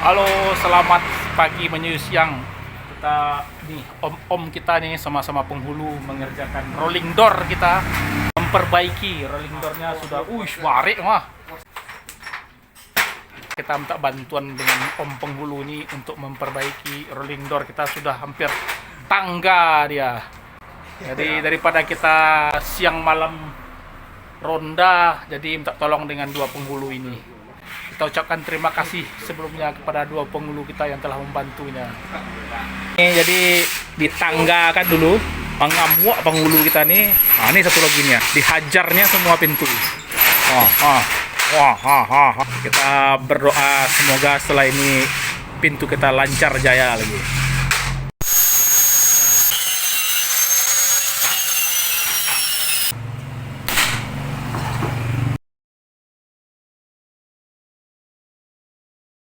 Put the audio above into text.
Halo, selamat pagi menuju siang. Kita nih, om-om kita nih sama-sama penghulu mengerjakan rolling door kita. Memperbaiki rolling doornya sudah, warik mah. Kita minta bantuan dengan om penghulu ini untuk memperbaiki rolling door kita, sudah hampir tangga dia. Jadi daripada kita siang malam ronda, jadi minta tolong dengan dua penghulu ini. Kita ucapkan terima kasih sebelumnya kepada dua penghulu kita yang telah membantunya. Ini jadi ditanggakan dulu, mengamuk penghulu kita nih. Nah, ini satu lagi nih ya, dihajarnya semua pintu. Kita berdoa semoga setelah ini pintu kita lancar jaya lagi.